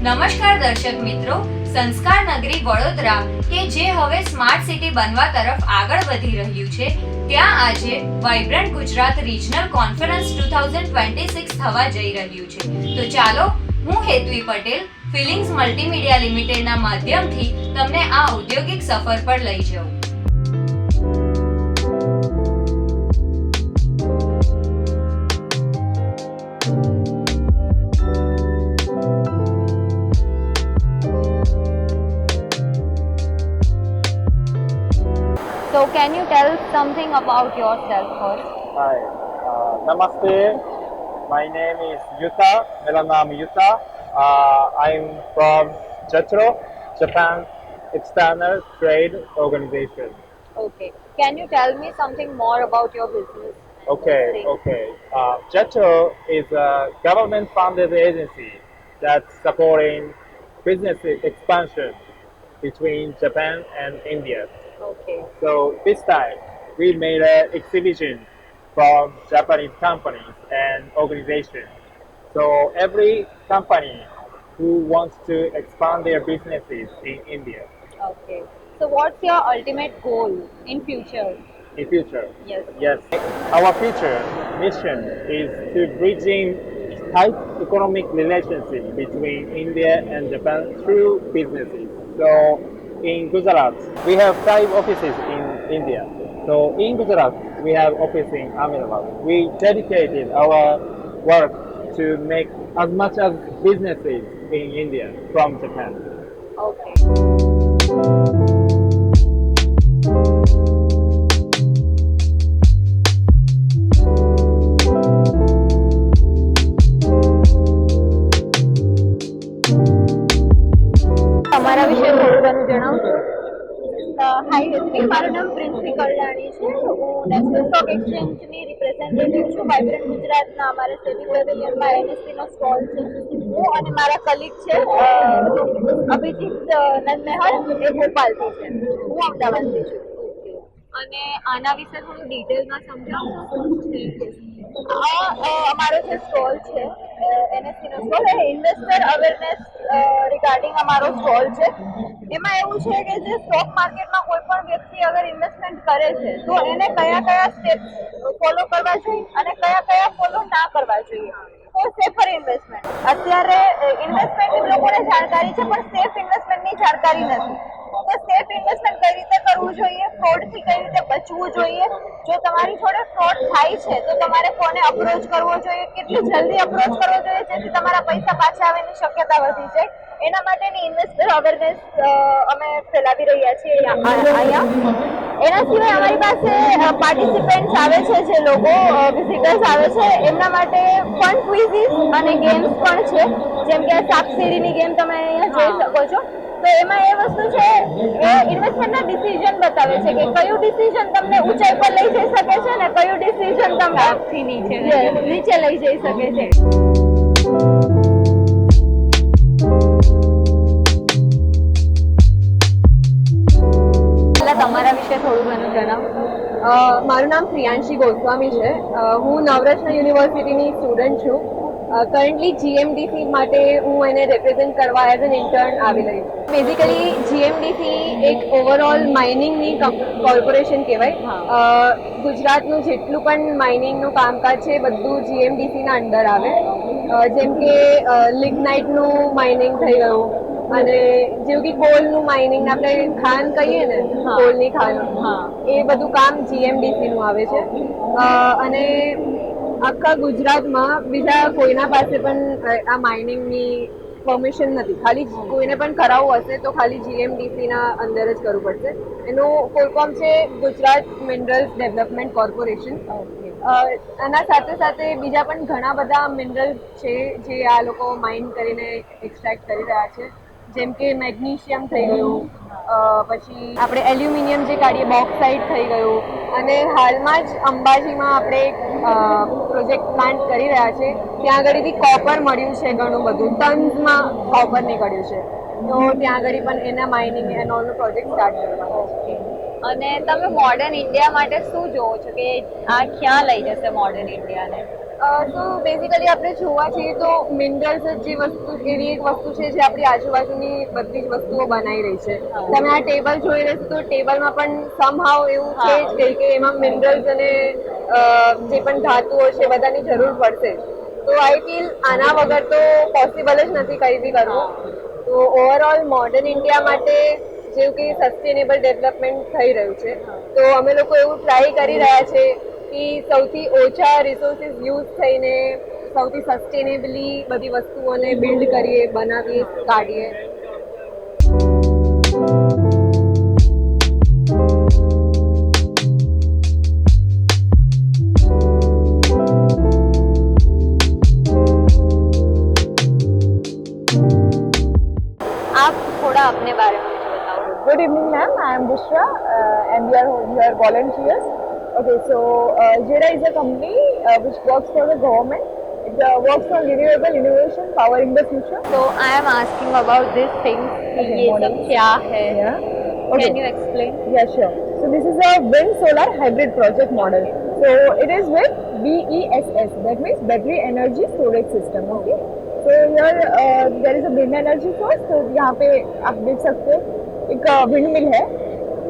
નમસ્કાર દર્શક મિત્રો, સંસ્કાર નગરી વડોદરા કે જે હવે સ્માર્ટ સિટી બનવા તરફ આગળ વધી રહ્યું છે, ત્યાં આજે વાઇબ્રન્ટ ગુજરાત રિજનલ કોન્ફરન્સ 2026 થવા જઈ રહ્યું છે. તો ચાલો, હું હેતવી પટેલ ફિલિંગ્સ મલ્ટીમીડિયા લિમિટેડના માધ્યમથી તમને આ ઔદ્યોગિક સફર પર લઈ જાઉં. So can you tell something about yourself first? Hi, Namaste. My name is Yuta. मेरा नाम युता. I'm from JETRO, Japan External Trade Organization. Okay. Can you tell me something more about your business? Okay. JETRO is a government-funded agency that's supporting business expansion between Japan and India. Okay. So this time we made an exhibition from Japanese companies and organizations. So every company who wants to expand their businesses in India Okay. So what's your ultimate goal in future? in future. Yes. Our future mission is to bridging tight economic relationship between India and Japan through businesses. So in Gujarat, we have 5 offices in India. So in Gujarat, we have office in Ahmedabad. We dedicated our work to make as much as businesses in India from Japan. Okay. તમારા વિશે થોડું ઘણું જણાવશો? હાય હેતવી, મારું નામ પ્રિન્સી કલ્યાણી છે. હું national stock એક્સચેન્જની representative છું. વાઇબ્રન્ટ ગુજરાતના અમારા સેબી પેવેલિયનમાં એનએસસીનો સ્ટોલ છે. હું અને મારા કલીગ છે અભિજીત નંદમેહર, એ ભોપાલથી છે. હું અમદાવાદથી છું. અને આના વિશે થોડું ડિટેલમાં સમજાવશો શું છે? અમારો જે સ્ટોલ છે એનએસસીનો સ્ટોલ, એ ઇન્વેસ્ટર અવેરનેસ રિગાર્ડિંગ અમારો સ્ટોલ છે. એમાં એવું છે કે જે સ્ટોક માર્કેટમાં કોઈ પણ વ્યક્તિ અગર ઇન્વેસ્ટમેન્ટ કરે છે તો એને કયા સ્ટેપ્સ ફોલો કરવા જોઈએ અને કયા ફોલો ના કરવા જોઈએ ફોર સેફર ઇન્વેસ્ટમેન્ટ. અત્યારે ઇન્વેસ્ટમેન્ટની લોકોને જાણકારી છે પણ સેફ ઇન્વેસ્ટમેન્ટની જાણકારી નથી. તો સેફ ઇન્વેસ્ટમેન્ટ કઈ રીતે કરવું જોઈએ, ફ્રોડથી કઈ રીતે બચવું જોઈએ, જો તમારી જોડે ફ્રોડ થાય છે તો તમારે કોને અપ્રોચ કરવો જોઈએ, કેટલી જલ્દી અપ્રોચ કરવો જોઈએ જેથી તમારા પૈસા પાછા આવવાની શક્યતા વધી જાય, એના માટેની ઇન્વેસ્ટર અવેરનેસ અમે ફેલાવી રહ્યા છીએ અહીંયા. એના સિવાય અમારી પાસે પાર્ટિસિપેન્ટ્સ આવે છે, જે લોકો વિઝિટર્સ આવે છે, એમના માટે ફન ક્વિઝિસ અને ગેમ્સ પણ છે. જેમ કે સાપસીડીની ગેમ તમે અહીંયા જોઈ શકો છો. તો એમાં એ વસ્તુ છે, એ ઇન્વેસ્ટમેન્ટના ડિસિઝન બતાવે છે કે કયું ડિસિઝન તમને ઊંચાઈ પર લઈ જઈ શકે છે અને કયું ડિસિઝન તમને નીચે લઈ જઈ શકે છે. તમારા વિશે થોડું ઘણું જણાવશો? મારું નામ પ્રિયાંશી ગોસ્વામી છે. હું નવરત્ન યુનિવર્સિટીની સ્ટુડન્ટ છું. કરન્ટલી જીએમડીસી માટે હું એને રિપ્રેઝેન્ટ કરવા એઝ એન ઇન્ટર્ન આવી રહી છું. બેઝિકલી જીએમડીસી એક ઓવરઓલ માઇનિંગની કોર્પોરેશન કહેવાય. ગુજરાતનું જેટલું પણ માઇનિંગનું કામકાજ છે બધું જીએમડીસીના અંડર આવે. જેમ કે લિગ્નાઇટનું માઇનિંગ થઈ ગયું અને જેવું કે કોલનું માઇનિંગ, આપણે ખાન કહીએ ને, કોલની ખાન, એ બધું કામ જીએમડીસીનું આવે છે. અને આખા ગુજરાતમાં બીજા કોઈના પાસે પણ આ માઇનિંગની પરમિશન નથી. ખાલી કોઈને પણ કરાવવું હશે તો ખાલી જીએમડીસીના અંદર જ કરવું પડશે. એનું ફૂલ ફોર્મ છે ગુજરાત મિનરલ્સ ડેવલપમેન્ટ કોર્પોરેશન. આના સાથે બીજા પણ ઘણા બધા મિનરલ્સ છે જે આ લોકો માઇન કરીને એક્સટ્રેક્ટ કરી રહ્યા છે. જેમ કે મેગ્નેશિયમ થઈ ગયું, પછી આપણે એલ્યુમિનિયમ જે કાઢીએ બોક્સાઇટ થઈ ગયું, અને હાલમાં જ અંબાજીમાં આપણે એક પ્રોજેક્ટ પ્લાન્ટ કરી રહ્યા છે. ત્યાં આગળથી કોપર મળ્યું છે, ઘણું બધું ટન્સમાં કોપર નીકળ્યું છે. તો ત્યાં આગળ પણ એના માઇનિંગ એન્ડ ઓલનો પ્રોજેક્ટ સ્ટાર્ટ કરવાનો છે. અને તમે મોડર્ન ઇન્ડિયા માટે શું જોવો છો કે આ ક્યાં લઈ જશે મોડર્ન ઇન્ડિયાને? તો બેઝિકલી આપણે જોવા જઈએ તો મિનરલ્સ જે વસ્તુ એવી એક વસ્તુ છે જે આપણી આજુબાજુની બધી જ વસ્તુઓ બનાવી રહી છે. તમે આ ટેબલ જોઈ રહ્યા છો તો ટેબલમાં પણ સમહાવ એવું છે જ કંઈ કે એમાં મિનરલ્સ અને જે પણ ધાતુઓ છે બધાની જરૂર પડશે. તો આઈ ફીલ આના વગર તો પોસિબલ જ નથી કંઈ બી કરવું. તો ઓવરઓલ મોડર્ન ઇન્ડિયા માટે જેવું કે સસ્ટેનેબલ ડેવલપમેન્ટ થઈ રહ્યું છે તો અમે લોકો એવું ટ્રાય કરી રહ્યા છે કે સૌથી ઓછા રિસોર્સિસ યુઝ થઈને સૌથી સસ્ટેનેબલી બધી વસ્તુઓને બિલ્ડ કરીએ, બનાવીએ, કાઢીએ. आप थोड़ा अपने बारे में मुझे बताओ. Good evening, ma'am. I am Bushra, and we are volunteers. Okay, so JEDA is a company which works for the government. It works on renewable innovation, powering the future. So I am asking about these things. Okay, ये सब models. क्या है? Yeah. Okay. Can you explain? Yeah, sure. So this is a wind solar hybrid project model. So it is with BESS. That means battery energy storage system. Okay. So here there is a wind energy source. So यहाँ पे आप देख सकते हो एक wind mill है.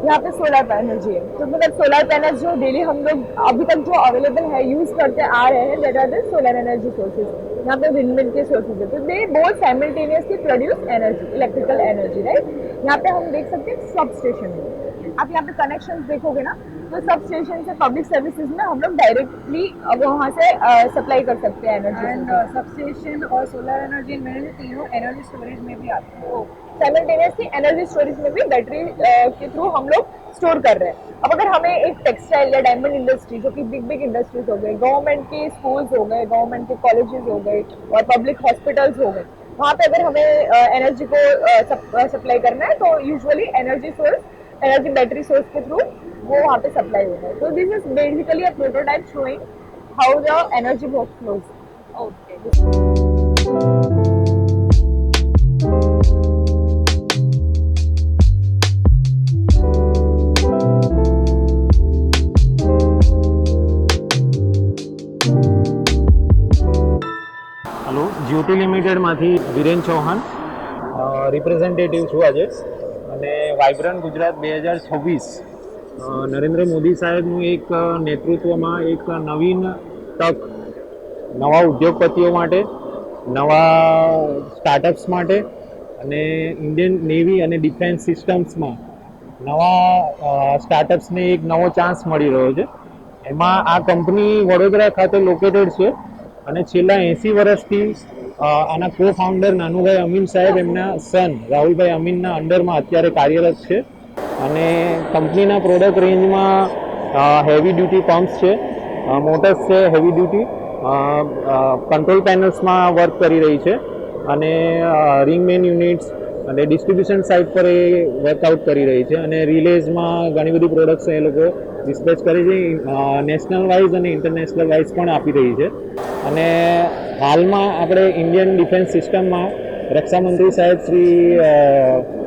यहाँ पे सोलर पैनर्जी है. तो मतलब सोलर पैनल जो डेली हम लोग अभी तक जो अवेलेबल है यूज करते आ रहे हैं that are the solar energy sources. यहाँ पे विंड मिल के सोर्सेज है. तो they both simultaneously produce energy, electrical energy, right. यहाँ पे हम देख सकते हैं सब स्टेशन में. आप यहाँ पे कनेक्शन देखोगे ना तो सब स्टेशन से पब्लिक सर्विसेज में हम लोग डायरेक्टली वहाँ से सप्लाई कर सकते हैं एनर्जी. एंड सबस्टेशन और सोलर एनर्जी मैंने तीनों एनर्जी स्टोरेज में भी आते हैं. साइमल्टेनियसली एनर्जी स्टोरेज में भी बैटरी के थ्रू हम लोग स्टोर कर रहे हैं. अब अगर हमें एक टेक्सटाइल या डायमंड इंडस्ट्री जो कि बिग इंडस्ट्रीज हो गए, गवर्नमेंट के स्कूल्स हो गए, गवर्नमेंट के कॉलेजेस हो गए और पब्लिक हॉस्पिटल्स हो गए, वहाँ पे अगर हमें एनर्जी को सप्लाई करना है तो यूजुअली एनर्जी बैटरी सोर्स के थ्रू वो वहाँ पे सप्लाई होता है. तो this is basically a prototype showing how the energy work flows. Okay. Hello, Jyoti લિમિટેડમાંથી વિરેન ચૌહાણ રિપ્રેઝેન્ટેટિવ છું આજે. અને વાઇબ્રન્ટ ગુજરાત 2026 નરેન્દ્ર મોદી સાહેબનું એક નેતૃત્વમાં એક નવીન તક નવા ઉદ્યોગપતિઓ માટે, નવા સ્ટાર્ટઅપ્સ માટે અને ઇન્ડિયન નેવી અને ડિફેન્સ સિસ્ટમ્સમાં નવા સ્ટાર્ટઅપ્સને એક નવો ચાન્સ મળી રહ્યો છે. એમાં આ કંપની વડોદરા ખાતે લોકેટેડ છે અને છેલ્લા 80 વર્ષથી આના કો ફાઉન્ડર નાનુભાઈ અમીન સાહેબ એમના સન રાહુલભાઈ અમીનના અંડરમાં અત્યારે કાર્યરત છે. અને કંપનીના પ્રોડક્ટ રેન્જમાં હેવી ડ્યુટી પમ્પ્સ છે, મોટર્સ છે, હેવી ડ્યુટી કંટ્રોલ પેનલ્સમાં વર્ક કરી રહી છે અને રિંગ મેન યુનિટ્સ અને ડિસ્ટ્રીબ્યુશન સાઇટ પર એ વર્કઆઉટ કરી રહી છે અને રિલેઝમાં ઘણી બધી પ્રોડક્ટ્સ એ લોકો ડિસ્પેચ કરે છે. નેશનલ વાઇઝ અને ઇન્ટરનેશનલ વાઇઝ પણ આપી રહી છે. અને હાલમાં આપણે ઇન્ડિયન ડિફેન્સ સિસ્ટમમાં રક્ષામંત્રી સાહેબ શ્રી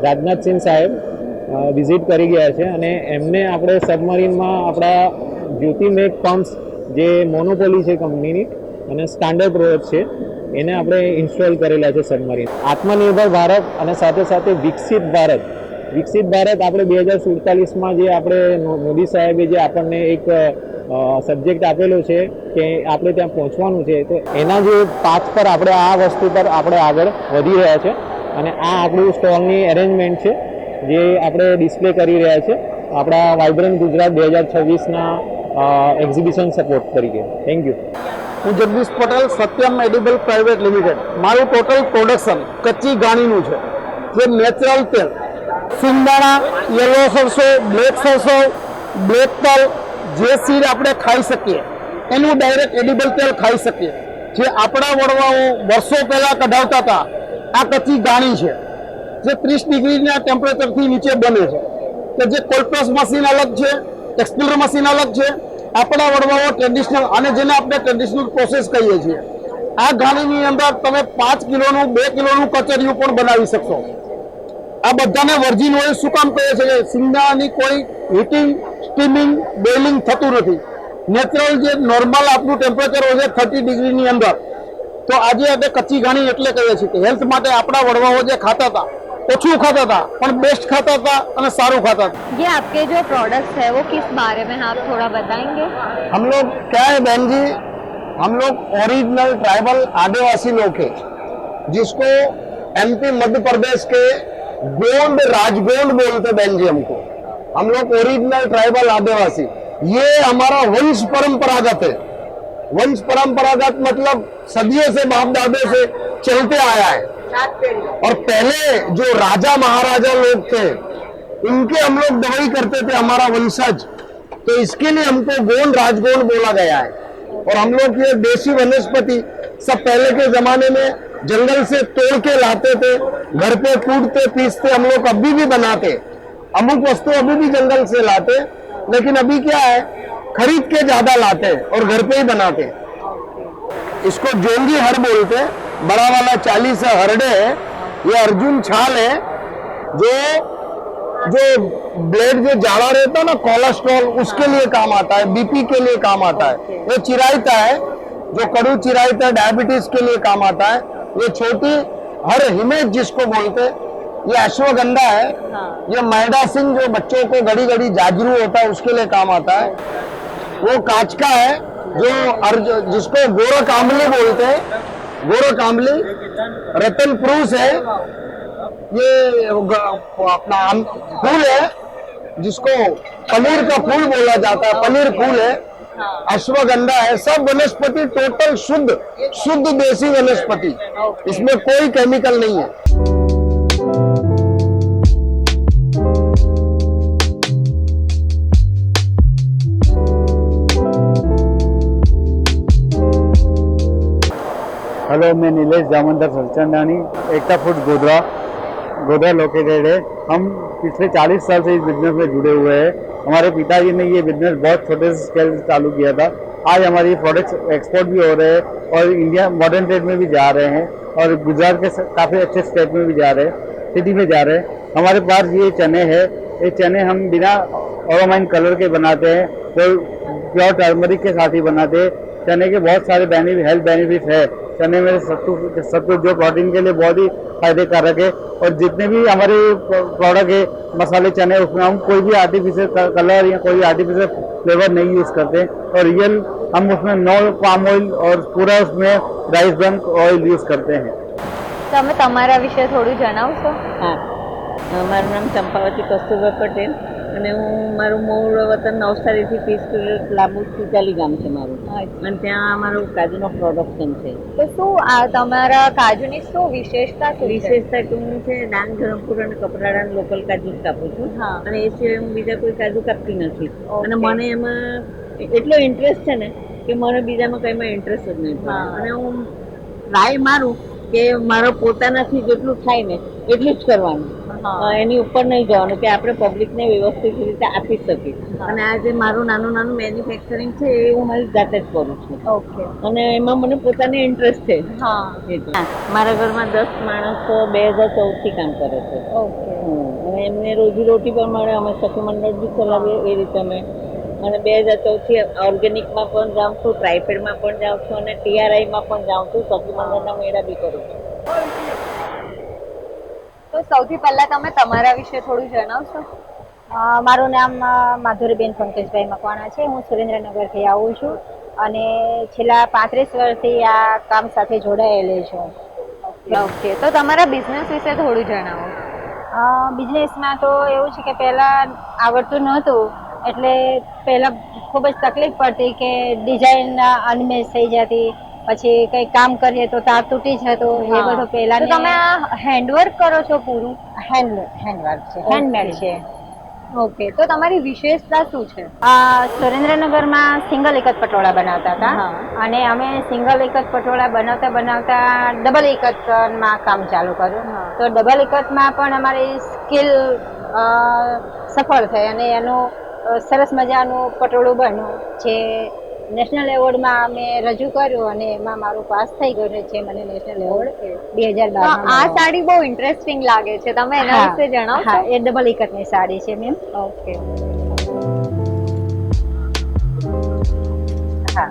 રાજનાથસિંહ સાહેબ વિઝિટ કરી ગયા છે અને એમને આપણે સબમરીનમાં આપણા જ્યોતિમેક પમ્પ્સ જે મોનોપોલી છે કંપનીની અને સ્ટાન્ડર્ડ પ્રોડક્ટ છે એને આપણે ઇન્સ્ટોલ કરેલા છે સબમરીન. આત્મનિર્ભર ભારત અને સાથે સાથે વિકસિત ભારત આપણે 2047માં જે આપણે મોદી સાહેબે જે આપણને એક સબ્જેક્ટ આપેલો છે કે આપણે ત્યાં પહોંચવાનું છે, તો એના જે પાથ પર આપણે આ વસ્તુ પર આપણે આગળ વધી રહ્યા છે. અને આ આપણું સ્ટોલની એરેન્જમેન્ટ છે જે આપણે ડિસ્પ્લે કરી રહ્યા છે આપણા વાઇબ્રન્ટ ગુજરાત 2026ના એક્ઝિબિશન સપોર્ટ તરીકે. Thank you. હું Jagdish Patel, Satyam edible private limited. મારું ટોટલ પ્રોડક્શન કચ્ચી ઘાણીનું છે, જે નેચરલ તેલ, સિંગદાણા, યલો સરસો, બ્લેક તલ, જે સીડ આપણે ખાઈ શકીએ એનું ડાયરેક્ટ એડિબલ તેલ ખાઈ શકીએ. જે આપણા વડવાઓ વર્ષો પહેલાં કઢાવતા હતા, આ કચ્ચી ઘાણી છે જે 30 ડિગ્રીના ટેમ્પરેચરથી નીચે બને છે. કે જે કોલ્ડ મશીન અલગ છે, એક્સપીલર મશીન અલગ છે. આપણા વડવાઓ ટ્રેડિશનલ, અને જેને આપણે ટ્રેડિશનલ પ્રોસેસ કહીએ છીએ, આ ઘાણીની અંદર તમે 5 કિલોનું 2 કિલોનું કચરિયું પણ બનાવી શકશો. આ બધાને વર્જિન ઓઇલ શું કામ કહે છે કે સિંગદાણાની કોઈ હીટિંગ સ્ટીમિંગ બોઇલિંગ થતું નથી. નેચરલ જે નોર્મલ આપણું ટેમ્પરેચર હોય છે 30 ડિગ્રીની અંદર. તો આજે આપણે કચ્ચી ઘાણી એટલે કહીએ છીએ કે હેલ્થ માટે આપણા વડવાઓ જે ખાતા હતા ઓછું खाता था पर बेस्ट खाता था और सारू खाता था. ये आपके जो प्रोडक्ट्स है वो किस बारे में आप थोड़ा बताएंगे? हम लोग क्या है बहन जी, हम लोग ओरिजिनल ट्राइबल आदिवासी लोग हैं जिसको एमपी मध्य प्रदेश के गोंड राजगोंड बोलते बहन जी हमको. हम लोग ओरिजिनल ट्राइबल आदिवासी, ये हमारा वंश परंपरागत है. वंश परंपरागत मतलब सदियों से बाप दादे से चलते आया है. और पहले जो राजा महाराजा लोग थे इनके हम लोग दवाई करते थे, हमारा वंशज. तो इसके लिए हमको गोंड राजगोंड बोला गया है. और हम लोग ये देसी वनस्पति सब पहले के जमाने में जंगल से तोड़ के लाते थे, घर पे कूटते पीसते हम लोग अभी भी बनाते. अमुक वस्तु अभी भी जंगल से लाते, लेकिन अभी क्या है खरीद के ज्यादा लाते और घर पे ही बनाते. इसको जोंगी हर बोलते. बड़ा वाला 40 हरडे है, ये अर्जुन छाल है जो ब्लेड जो जाड़ा रहता है ना कोलेस्ट्रॉल उसके लिए काम आता है, बीपी के लिए काम आता है. ये चिरायता है जो कड़ू चिरायता है डायबिटीज के लिए काम आता है. ये छोटी हर हिमेज जिसको बोलते, ये अश्वगंधा है. ये मैडा सिंह जो बच्चों को घड़ी घड़ी जाजरू होता है उसके लिए काम आता है. वो कांच का है जो जिसको गोरख आंवली बोलते हैं. गोरख आंवली रतन प्रूस है, ये अपना फूल है जिसको पनीर का फूल बोला जाता है, पनीर फूल है. अश्वगंधा है. सब वनस्पति टोटल शुद्ध देसी वनस्पति, इसमें कोई केमिकल नहीं है. हेलो, मैं नीलेश जामंदर सरचंदानी, एकता फूड गोधरा लोकेटेड है. हम पिछले 40 साल से इस बिजनेस में जुड़े हुए हैं. हमारे पिताजी ने ये बिजनेस बहुत छोटे से स्केल से चालू किया था. आज हमारी प्रोडक्ट्स एक्सपोर्ट भी हो रहे हैं और इंडिया मॉडर्न ट्रेड में भी जा रहे हैं और गुजरात के काफ़ी अच्छे स्टेट में भी जा रहे हैं, सिटी में जा रहे हैं. हमारे पास ये चने हैं. ये चने हम बिना ऑरोमाइन कलर के बनाते हैं, कोई प्योर टर्मरिक के साथ ही बनाते हैं. चने के बहुत सारे हेल्थ बेनिफिट है. चने में सत्तू जो प्रोटीन के लिए बहुत ही फायदे कारक है. और जितने भी हमारे प्रोडक्ट है मसाले चने, उसमें हम कोई भी आर्टिफिशियल कलर या कोई आर्टिफिशियल फ्लेवर नहीं यूज करते. और रियल हम उसमें नो पाम ऑयल और पूरा उसमें राइस ब्रान ऑयल यूज करते हैं. તમે તમારા વિશે થોડું જણાવશો? હા, મારું નામ ચંપાવતી કસ્તુરબા પટેલ અને હું મારું મૂળ વતન નવસારીથી 30 કિલોમીટર લાંબુ ચીચાલી ગામ છે મારું. અને ત્યાં અમારું કાજુનો પ્રોડક્શન છે. તો શું તમારા કાજુની શું વિશેષતા શું છે? વિશેષતા કે હું છે ડાંગ, ધરમપુર અને કપરાડાના લોકલ કાજુ જ કાપું છું. અને એ સિવાય હું બીજા કોઈ કાજુ કાપતી નથી. અને મને એમાં એટલો ઇન્ટરેસ્ટ છે ને કે મને બીજામાં કંઈમાં ઇન્ટરેસ્ટ જ નહીં પડે. અને હું ટ્રાય મારું કે મારો પોતાનાથી જેટલું થાય ને એટલું જ કરવાનું, એની ઉપર નહીં જવાનું કે આપણે પબ્લિકને વ્યવસ્થિત રીતે આપી શકીએ. અને આ જે મારું નાનું મેન્યુફેક્ચરિંગ છે એ હું મારી જાતે જ કરું છું. ઓકે. અને એમાં મને પોતાને ઇન્ટરેસ્ટ છે. મારા ઘરમાં 10 માણસો 2014થી કામ કરે છે. ઓકે. અને એમને રોજીરોટી પણ મળે. અમે સખી મંડળ બી ચલાવીએ એ રીતે અમે. અને 2014થી ઓર્ગેનિકમાં પણ જાઉં છું, ટ્રાયફેડમાં પણ જાઉં છું અને TRIમાં પણ જાઉં છું. સખી મંડળના મેળા બી કરું છું. તો સૌથી પહેલા તમે તમારા વિશે થોડું જણાવશો? મારું નામ માધુરીબેન પંકજભાઈ મકવાણા છે. હું સુરેન્દ્રનગરથી આવું છું અને છેલ્લા 35 વર્ષથી આ કામ સાથે જોડાયેલી છું. ઓકે. તો તમારા બિઝનેસ વિશે થોડું જણાવો. બિઝનેસમાં તો એવું છે કે પહેલાં આવડતું નહોતું, એટલે પહેલાં ખૂબ જ તકલીફ પડતી કે ડિઝાઇન અનમેચ થઈ જતી, પછી કંઈ કામ કરીએ તો તાર તૂટી જતો, એ બધું પહેલાં. તો તમે આ હેન્ડવર્ક કરો છો? પૂરું હેન્ડવર્ક છે, હેન્ડમેડ છે. ઓકે. તો તમારી વિશેષતા શું છે? સુરેન્દ્રનગરમાં સિંગલ એક જ પટોળા બનાવતા હતા અને અમે સિંગલ એક જ પટોળા બનાવતા ડબલ એકતમાં કામ ચાલુ કર્યું. તો ડબલ એકતમાં પણ અમારી સ્કિલ સફળ થઈ અને એનું સરસ મજાનું પટોળું બન્યું જે નેશનલ એવોર્ડમાં મેં રજૂ કર્યું અને એમાં મારું પાસ થઈ ગયું છે. મને નેશનલ એવોર્ડ 2012 આ સાડી બહુ ઇન્ટરેસ્ટિંગ લાગે છે, તમે એના વિશે જણાવશો? હા, એ ડબલ ઇકતની સાડી છે મેમ. ઓકે. હા,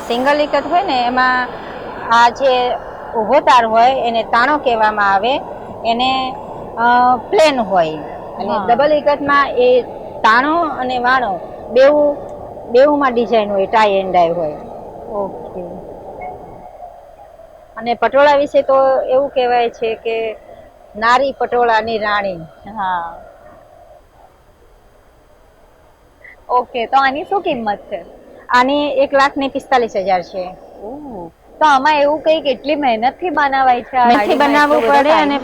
સિંગલ ઇકત હોય ને એમાં આ જે ઊભો તાર હોય એને તાણો કહેવામાં આવે, એને પ્લેન હોય. અને ડબલ ઇકતમાં એ તાણો અને વાણો બેઉમાં ડિઝાઇન હોય, ટાઈ એન્ડ ડાઈ હોય. ઓકે. અને પટોળા વિશે તો એવું કહેવાય છે કે નારી પટોળાની રાણી. હા. ઓકે, તો આની શું કિંમત છે? આની 1,45,000 છે. તો આમાં એવું કઈ કેટલી મહેનત થી બનાવાય છે? મહેનતથી બનાવવું પડે અને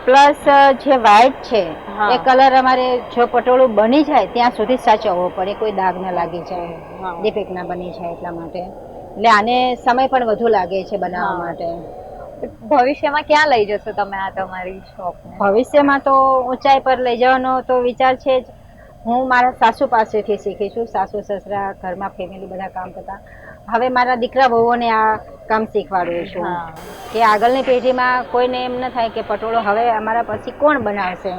પ્લસ જે વ્હાઈટ છે એ કલર અમારે જો પટોળું બની જાય ત્યાં સુધી સાચવવો પડે, કોઈ દાગ ના લાગી જાય, ડિફેક્ટ ના બની જાય એટલા માટે. એટલે આને સમય પણ વધુ લાગે છે બનાવવા માટે. ભવિષ્યમાં ક્યાં લઈ જશો તમે આ તમારી શોપ? ભવિષ્યમાં તો ઊંચાઈ પર લઈ જવાનો તો વિચાર છે જ. હું મારા સાસુ પાસેથી શીખી છું. સાસુ સસરા ઘરમાં ફેમિલી બધા કામ કરતા. હવે મારા દીકરા વહુઓને આ કામ શીખવાડું છું કે આગળની પેઢીમાં કોઈને એમ ન થાય કે પટોળો હવે અમારા પછી કોણ બનાવશે.